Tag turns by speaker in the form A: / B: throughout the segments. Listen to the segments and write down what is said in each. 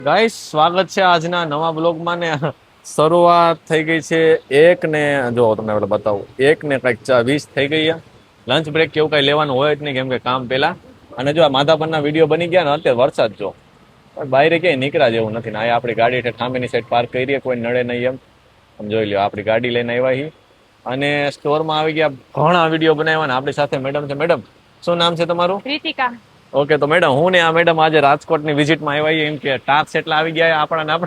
A: Guys સ્વાગત છે આજના નવા બ્લોગમાં ને શરૂઆત થઈ ગઈ છે એક ને જો તમને એટલે બતાવું 1:20 થઈ ગઈ છે. લંચ બ્રેક કેવું કઈ લેવાનું હોય જ નહીં કેમ કે કામ પેલા અને જો આ માધાપરના વિડીયો બની ગયા ને અત્યારે વરસાદ જો બહાર ક્યાંય નીકળ્યા જેવું નથી ને અહીંયા આપણી ગાડી ઠામેની સાઈડ પાર્ક કરીએ કોઈ નડે નહીં એમ જોઈ લ્યો આપણી ગાડી લઈને આવ્યા છીએ અને સ્ટોરમાં આવી ગયા ઘણા વિડીયો બનાવ્યા ને આપણી સાથે મેડમ છે. મેડમ શું નામ છે તમારું?
B: રીતિકા.
A: ઓકે તો મેડમ હું ને આ મેડમ આજે રાજકોટની વિઝિટમાં આવ્યા એમ કે ટાસ્ક એટલા આવી ગયા આપણા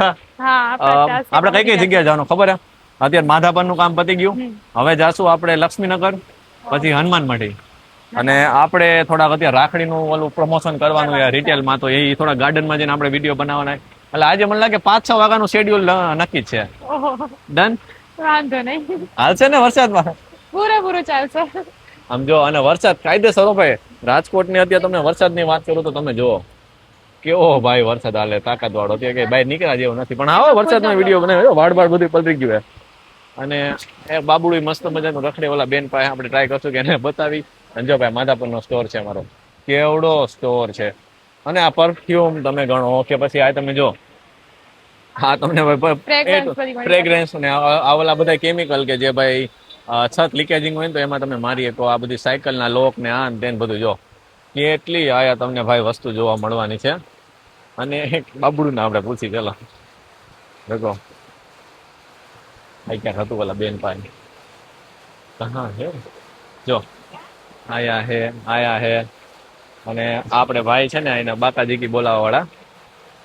A: આપણે કઈ જગ્યાએ જવાનું ખબર હે? અત્યારે માધાપરનું કામ પતી ગયું. હવે જાશું આપણે લક્ષ્મીનગર પછી હનુમાન મઢી અને આપણે થોડાક અત્યારે રાખડીનું ઓલું પ્રમોશન કરવાનું રિટેલમાં તો એ થોડા ગાર્ડનમાં જઈને આપણે વિડીયો બનાવવાના એટલે આજે મને લાગે 5-6 વાગ્યાનું શેડ્યુલ નક્કી છે. ડન?
B: વાંધો નહીં.
A: હાલશે ને વરસાદમાં?
B: પૂરેપૂરું ચાલશે.
A: સમજો અને વરસાદ કાયદેસર ભાઈ રાજકોટની અત્યારે તમને વરસાદની વાત કરું તો તમે જુઓ કેવો ભાઈ વરસાદ હાલે તાકાત વાળો કે ભાઈ નીકળ્યા જેવું નથી પણ આવો વરસાદનો વિડીયો બનાવ્યો વાડ બધું પલરી ગયું અને એ બાબુડી મસ્ત મજાનું રખડે ઓલા બેન પાસે આપણે ટ્રાય કરશું કે એને બતાવી અને જો ભાઈ માધાપરનો સ્ટોર છે અમારો કેવડો સ્ટોર છે અને આ પરફ્યુમ તમે ગણો કે પછી આ તમે જો હા તમને ફ્રેગ્રન્સ ને આ ઓલા બધા કેમિકલ કે જે ભાઈ છત લીકેજિંગ હોય ને તો એમાં તમે મારી શકો આ બધી સાયકલના લોક ને આ ને બધું જો કેટલી આયા તમને ભાઈ વસ્તુ જોવા મળવાની છે અને એક બાબુડું ને આપણે પૂછી ચલો દેખો આ ક્યાં હતું પેલા બેન પાસે કહાં હે જો આયા હે અને આપણે ભાઈ છે ને એના બાકાજી કી બોલાવા વાળા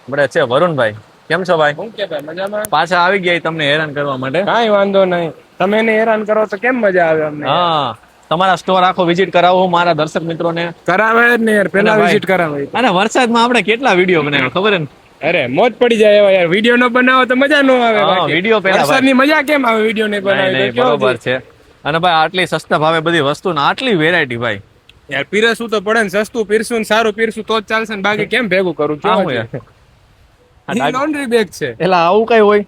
A: આપણે છે વરુણભાઈ. કેમ છો ભાઈ?
C: હું કે ભાઈ મજામાં?
A: પાછા આવી ગયા તમને હેરાન કરવા માટે.
C: કાંઈ વાંધો નહીં, તમે એને હેરાન કરો તો કેમ મજા આવે અમને.
A: હા તમારા સ્ટોર આખો વિઝિટ કરાવું મારા દર્શક મિત્રોને.
C: કરાવે જ ને યાર, પેલા વિઝિટ કરાવે.
A: અને વરસાદમાં આપણે કેટલા વિડીયો બનાવ્યા ખબર ને?
C: અરે મોજ પડી જાય એવા યાર, વિડીયો નો બનાવો તો મજા નો આવે.
A: વિડીયો પેલા
C: વરસાદની મજા કેમ આવે વિડીયો ને બનાવી?
A: બરોબર છે. અને ભાઈ આટલી સસ્તા ભાવે બધી વસ્તુ ને આટલી વેરાયટી ભાઈ
C: યાર પીરસવું તો પડે ને, સસ્તું પીરસું ને સારું પીરસું તો જ ચાલશે ને, બાકી કેમ ભેગું કરું છું. લોન્ડ્રી બેગ છે
A: એટલે આવું કઈ હોય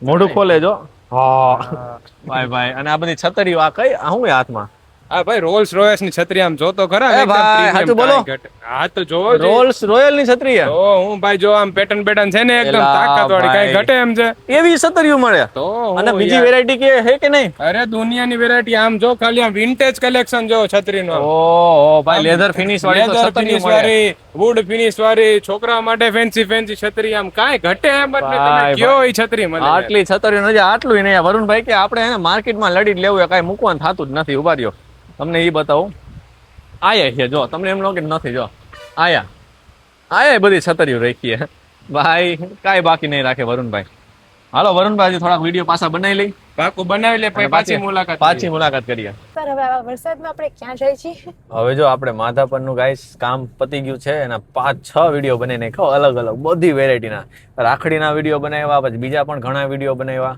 A: મોઢું ખોલે જો. હા ભાઈ ભાઈ અને આ બધી છતરીઓ આ કઈ શું હાથમાં?
C: હા ભાઈ રોલ્સ રોયસ ની છત્રી આમ જોતો ખરા.
A: સાચું બોલો.
C: હા તો જોવો
A: રોલ્સ રોયલ ની છત્રી
C: તો હું ભાઈ જો આમ પેટર્ન છે ને એકદમ તાકાત વાળી, કઈ ઘટે એમ છે
A: એવી છત્રીઓ મળે. તો અને બીજી વેરાયટી કે હે કે નહીં?
C: અરે દુનિયાની વેરાયટી આમ જો, ખાલી આમ વિન્ટેજ કલેક્શન જો છત્રી નો.
A: ઓહો ભાઈ લેધર ફિનિશ વાળી,
C: લેધર ફિનિશ વાળી, વુડ ફિનિશ વાળી, છોકરા માટે ફેન્સી છત્રી, આમ કાઈ ઘટે એમ જ નહીં. તમે કયો ઈ છત્રી મને
A: આટલી છત્રીઓ નથી, આટલું નહીં. વરુણભાઈ કે આપણે એને માર્કેટમાં લડી જ લેવું કાંઈ મૂકવાનું થતું જ નથી. ઉભા રહ્યો તમને એ બતાવું. આયા છે જો, તમને એમ લાગે નથી જો આયા બધી છતરીઓ રાખીએ ભાઈ, કાંઈ બાકી નહીં રાખે વરુણભાઈ. હાલો વરુણભાઈ થોડાક વિડીયો પાછા બનાવી લઈ.
C: પાકું બનાવી લે, પાછી
A: મુલાકાત કરીએ.
B: સર હવે આ વરસાદમાં આપણે ક્યાં જઈએ છીએ?
A: હવે જો આપણે માધાપરનું ગાઈસ કામ પતી ગયું છે એના 5-6 વિડીયો બનાવી નાખ્યો અલગ અલગ બધી વેરાયટીના. રાખડીના વિડીયો બનાવ્યા, પછી બીજા પણ ઘણા વિડીયો બનાવ્યા.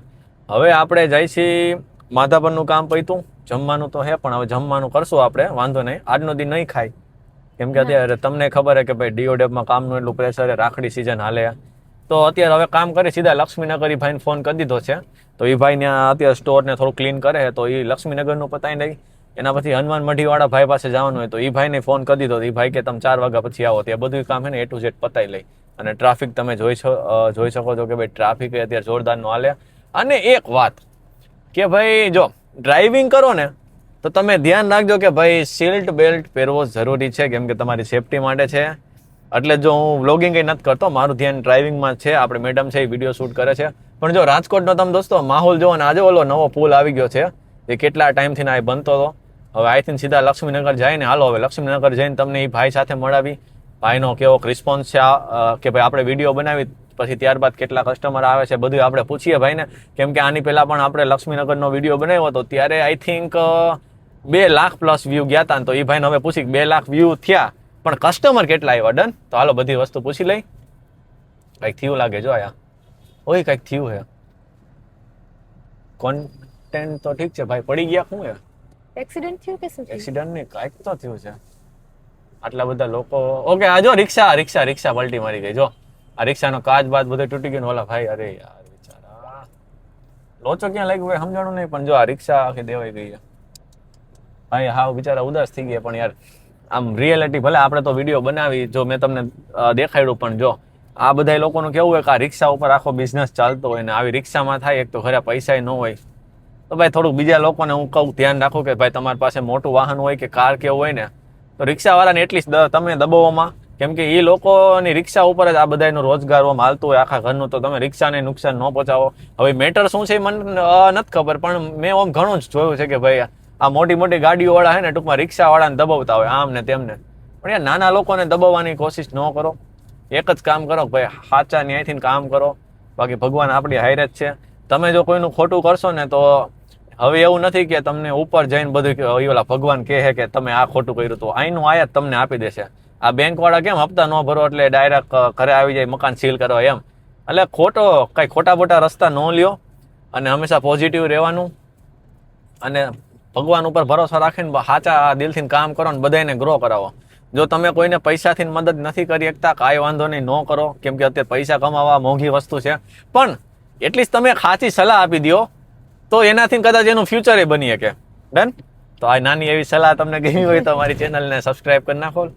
A: હવે આપણે જાય છીએ માધાપરનું કામ પત્યું, જમવાનું તો હે પણ હવે જમવાનું કરશું આપણે, વાંધો નહીં. આજનો દી નહીં ખાય કેમ કે અત્યારે તમને ખબર છે કે ભાઈ ડીઓડેબમાં કામનું એટલું પ્રેશર છે, રાખડી સિઝન હાલે તો અત્યારે હવે કામ કરી સીધા લક્ષ્મીનગર ભાઈને ફોન કરી દીધો છે તો એ ભાઈને અત્યારે સ્ટોરને થોડું ક્લીન કરે તો એ લક્ષ્મીનગરનું પતાવી નહીં. એના પછી હનુમાન મઢી વાળા ભાઈ પાસે જવાનું હોય તો એ ભાઈને ફોન કરી દીધો. એ ભાઈ કે તમે 4 વાગ્યા પછી આવો, ત્યાં બધું કામ છે ને A to Z પતાવી લઈ. અને ટ્રાફિક તમે જોઈ શકો છો કે ભાઈ ટ્રાફિક અત્યારે જોરદારનો હાલે. અને એક વાત કે ભાઈ જો ડ્રાઇવિંગ કરો ને તો તમે ધ્યાન રાખજો કે ભાઈ સીટ બેલ્ટ પહેરવો જરૂરી છે કેમ કે તમારી સેફટી માટે છે. એટલે જો હું વ્લોગિંગ કંઈ નથી કરતો, મારું ધ્યાન ડ્રાઇવિંગમાં છે. આપણે મેડમ છે એ વિડીયો શૂટ કરે છે. પણ જો રાજકોટનો તમે દોસ્તો માહોલ જોવો ને, આજે ઓલો નવો પુલ આવી ગયો છે એ કેટલા ટાઈમથી આ બનતો હતો. હવે આઈથી સીધા લક્ષ્મીનગર જઈને હાલો હવે લક્ષ્મીનગર જઈને તમને એ ભાઈ સાથે મળાવી. ભાઈનો કેવો રિસ્પોન્સ છે કે ભાઈ આપણે વિડીયો બનાવી પછી ત્યારબાદ કેટલા કસ્ટમર આવે છે બધું આપણે પૂછીએ ભાઈને. કેમ કે આની પહેલા પણ આપણે લક્ષ્મીનગરનો વિડીયો બનાવ્યો હતો ત્યારે I think 2 lakh plus view ગયા હતા. તો એ ભાઈને હવે પૂછી 2 લાખ વ્યૂ થયા પણ કસ્ટમર કેટલા આવ્યા. ડન, તો હાલો બધી વસ્તુ પૂછી લઈ. કંઈક થયું લાગે જો આયા ઓય કંઈક થયું છે. કોન્ટેન્ટ તો ઠીક છે ભાઈ, પડી ગયા શું છે?
B: એક્સિડન્ટ થયું કે શું?
A: એક્સિડન્ટ નહીં, કંઈક તો થયું છે. આટલા બધા લોકો. ઓકે આ જો રિક્ષા પલટી મારી ગઈ. જો આ રિક્ષાનો કાચ બાદ બધું તૂટી ગયું. ઓલા ભાઈ અરે યાર બિચારા લોચો ક્યાં લાગ્યો ભાઈ સમજાણું નહીં. પણ જો આ રિક્ષા આખી દેવાઈ ગઈ છે ભાઈ. હાવ બિચારા ઉદાસ થઈ ગયા. પણ યાર આમ રિયાલિટી ભલે આપણે તો વિડીયો બનાવી, જો મેં તમને દેખાડ્યું પણ જો આ બધા લોકોનું કેવું હોય કે આ રિક્ષા ઉપર આખો બિઝનેસ ચાલતો હોય ને આવી રિક્ષામાં થાય એક તો ઘરે પૈસા ન હોય તો ભાઈ થોડુંક બીજા લોકોને હું કહું ધ્યાન રાખો કે ભાઈ તમારી પાસે મોટું વાહન હોય કે કાર કેવું હોય ને તો રિક્ષાવાળાને એટલીસ્ટ તમે દબાવવામાં, કેમ કે એ લોકોની રિક્ષા ઉપર જ આ બધાનું રોજગાર હાલતું હોય આખા ઘરનું, તો તમે રિક્ષાને નુકસાન ન પહોંચાવો. હવે મેટર શું છે મને નથી ખબર, પણ મેં આમ ઘણું જ જોયું છે કે ભાઈ આ મોટી મોટી ગાડીઓવાળા છે ને ટૂંકમાં રિક્ષાવાળાને દબાવતા હોય આમ ને તેમને, પણ યાર નાના લોકોને દબાવવાની કોશિશ ન કરો. એક જ કામ કરો ભાઈ, સાચા ન્યાયથી કામ કરો, બાકી ભગવાન આપણી હારે જ છે. તમે જો કોઈનું ખોટું કરશો ને તો હવે એવું નથી કે તમને ઉપર જઈને બધું ઓલા ભગવાન કહે કે તમે આ ખોટું કર્યું, તો અહીંનું આયા જ તમને આપી દેશે. આ બેંકવાળા કેમ હપ્તા ન ભરો એટલે ડાયરેક્ટ ઘરે આવી જાય મકાન સીલ કરવા એમ, એટલે કઈ ખોટા બોટા રસ્તા ન લ્યો અને હંમેશા પોઝિટિવ રહેવાનું અને ભગવાન ઉપર ભરોસો રાખીને સાચા દિલથી કામ કરો ને બધાને ગ્રો કરાવો. જો તમે કોઈને પૈસાથી મદદ નથી કરી શકતા કાંઈ વાંધો નહીં, ન કરો, કેમ કે અત્યારે પૈસા કમાવા મોંઘી વસ્તુ છે, પણ એટલીસ્ટ તમે સાચી સલાહ આપી દો તો એનાથી કદાચ એનું ફ્યુચર એ બની શકે. ડન? તો આ નાની એવી સલાહ તમને ગમી હોય તો મારી ચેનલને સબસ્ક્રાઈબ કરી નાખો.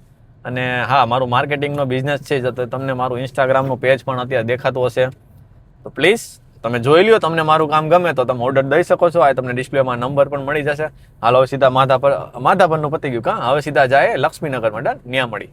A: અને હા, મારું માર્કેટિંગનો બિઝનેસ છે તો તમને મારું ઇન્સ્ટાગ્રામનું પેજ પણ અત્યારે દેખાતું હશે, તો પ્લીઝ તમે જોઈ લ્યો. તમને મારું કામ ગમે તો તમે ઓર્ડર દઈ શકો છો. આ તમને ડિસ્પ્લેમાં નંબર પણ મળી જશે. હાલ હવે સીધા માધાપરનું પતી ગયું કાં, હવે સીધા જાય લક્ષ્મીનગરમાં. ડન? ત્યાં મળી.